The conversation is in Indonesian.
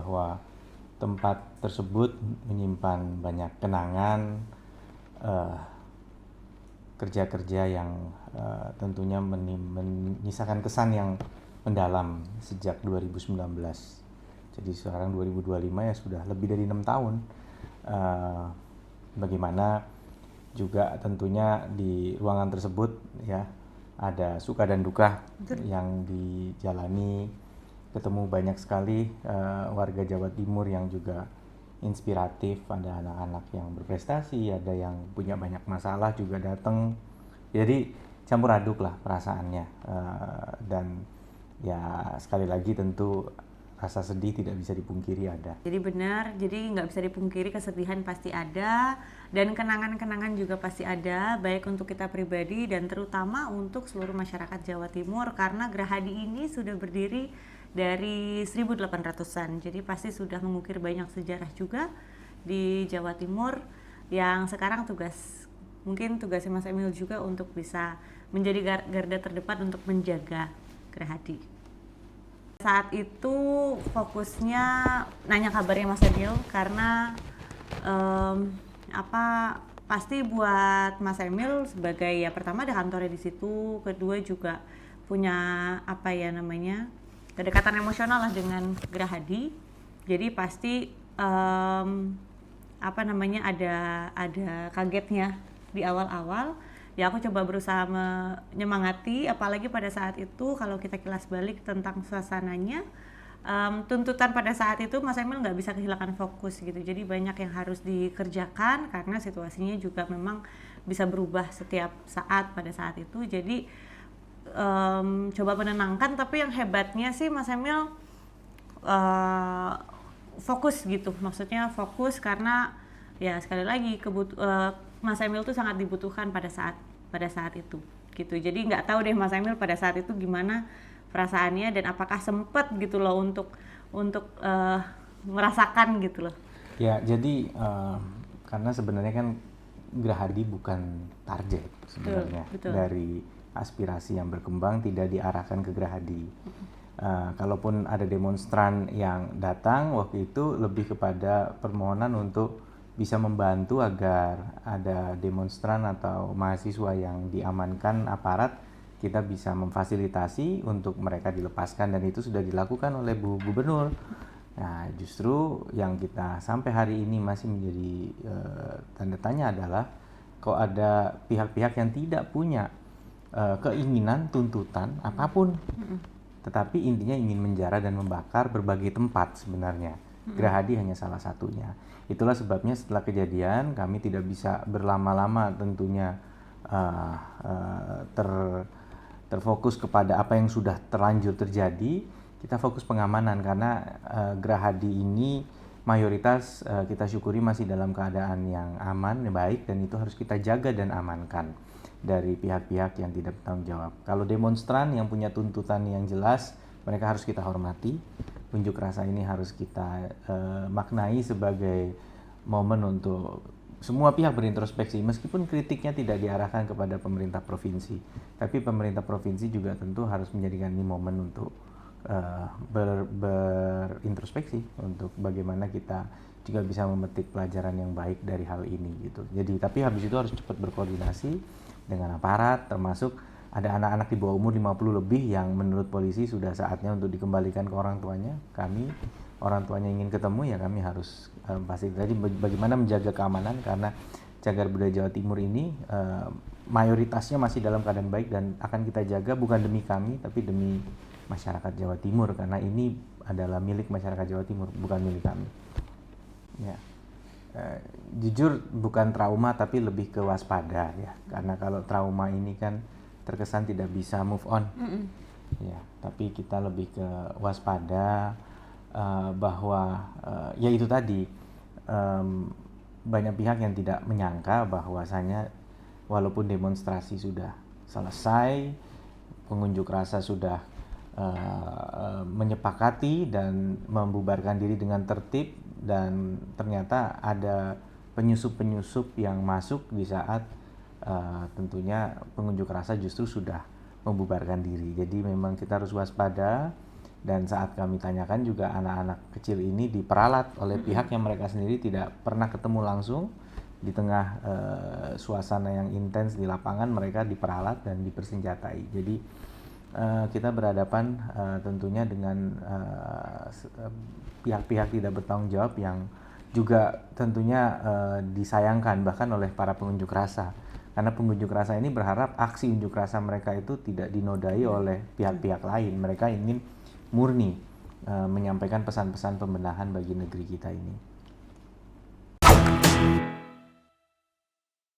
bahwa tempat tersebut menyimpan banyak kenangan, kerja-kerja yang tentunya menyisakan kesan yang mendalam sejak 2019. Jadi sekarang 2025 ya sudah lebih dari 6 tahun. Bagaimana juga tentunya di ruangan tersebut ya ada suka dan duka yang dijalani, ketemu banyak sekali warga Jawa Timur yang juga inspiratif, ada anak-anak yang berprestasi, ada yang punya banyak masalah juga datang. Jadi campur aduk lah perasaannya, dan ya sekali lagi tentu rasa sedih tidak bisa dipungkiri ada. Jadi benar, jadi nggak bisa dipungkiri kesedihan pasti ada, dan kenangan-kenangan juga pasti ada, baik untuk kita pribadi dan terutama untuk seluruh masyarakat Jawa Timur, karena Gerahadi ini sudah berdiri dari 1800-an, jadi pasti sudah mengukir banyak sejarah juga di Jawa Timur, yang sekarang mungkin tugasnya Mas Emil juga untuk bisa menjadi garda terdepan untuk menjaga Gerahadi. Saat itu fokusnya nanya kabarnya Mas Emil, karena pasti buat Mas Emil sebagai ya pertama ada kantornya di situ, kedua juga punya kedekatan emosional lah dengan Gerahadi. Jadi pasti ada kagetnya di awal-awal. Ya aku coba berusaha menyemangati, apalagi pada saat itu kalau kita kilas balik tentang suasananya, tuntutan pada saat itu Mas Emil nggak bisa kehilangan fokus gitu. Jadi banyak yang harus dikerjakan karena situasinya juga memang bisa berubah setiap saat pada saat itu. Jadi coba menenangkan, tapi yang hebatnya sih Mas Emil fokus gitu. Maksudnya fokus karena ya sekali lagi Mas Emil tuh sangat dibutuhkan pada saat itu gitu. Jadi nggak tahu deh Mas Emil pada saat itu gimana perasaannya dan apakah sempat gitu loh untuk merasakan gitu loh. Ya jadi karena sebenarnya kan Gerahadi bukan target sebenarnya. Betul. Dari aspirasi yang berkembang tidak diarahkan ke Gerahadi. Kalaupun ada demonstran yang datang waktu itu lebih kepada permohonan untuk bisa membantu agar ada demonstran atau mahasiswa yang diamankan aparat, kita bisa memfasilitasi untuk mereka dilepaskan, dan itu sudah dilakukan oleh Bu Gubernur. Nah, justru yang kita sampai hari ini masih menjadi tanda tanya adalah kok ada pihak-pihak yang tidak punya keinginan, tuntutan apapun, tetapi intinya ingin menjara dan membakar berbagai tempat sebenarnya. Gerahadi hanya salah satunya. Itulah sebabnya setelah kejadian kami tidak bisa berlama-lama tentunya terfokus kepada apa yang sudah terlanjur terjadi. Kita fokus pengamanan karena Gerahadi ini mayoritas kita syukuri masih dalam keadaan yang aman, baik, dan itu harus kita jaga dan amankan dari pihak-pihak yang tidak bertanggung jawab. Kalau demonstran yang punya tuntutan yang jelas, mereka harus kita hormati. Unjuk rasa ini harus kita maknai sebagai momen untuk semua pihak berintrospeksi, meskipun kritiknya tidak diarahkan kepada pemerintah provinsi, tapi pemerintah provinsi juga tentu harus menjadikan ini momen untuk berintrospeksi untuk bagaimana kita juga bisa memetik pelajaran yang baik dari hal ini gitu. Jadi tapi habis itu harus cepat berkoordinasi dengan aparat, termasuk ada anak-anak di bawah umur 50 lebih yang menurut polisi sudah saatnya untuk dikembalikan ke orang tuanya. Kami orang tuanya ingin ketemu, ya kami harus fasilitasi bagaimana menjaga keamanan, karena Cagar Budaya Jawa Timur ini mayoritasnya masih dalam keadaan baik dan akan kita jaga bukan demi kami tapi demi masyarakat Jawa Timur, karena ini adalah milik masyarakat Jawa Timur, bukan milik kami. Ya. Jujur bukan trauma tapi lebih ke waspada ya, karena kalau trauma ini kan terkesan tidak bisa move on. Ya, tapi kita lebih ke waspada bahwa ya itu tadi, banyak pihak yang tidak menyangka bahwasanya walaupun demonstrasi sudah selesai, pengunjuk rasa sudah menyepakati dan membubarkan diri dengan tertib, dan ternyata ada penyusup-penyusup yang masuk di saat tentunya pengunjuk rasa justru sudah membubarkan diri. Jadi memang kita harus waspada, Dan saat kami tanyakan juga anak-anak kecil ini diperalat oleh pihak yang mereka sendiri tidak pernah ketemu langsung. Di tengah suasana yang intens di lapangan, mereka diperalat dan dipersenjatai. Jadi kita berhadapan tentunya dengan pihak-pihak tidak bertanggung jawab yang juga tentunya disayangkan bahkan oleh para pengunjuk rasa. Karena pengunjuk rasa ini berharap aksi unjuk rasa mereka itu tidak dinodai oleh pihak-pihak lain. Mereka ingin murni menyampaikan pesan-pesan pembenahan bagi negeri kita ini.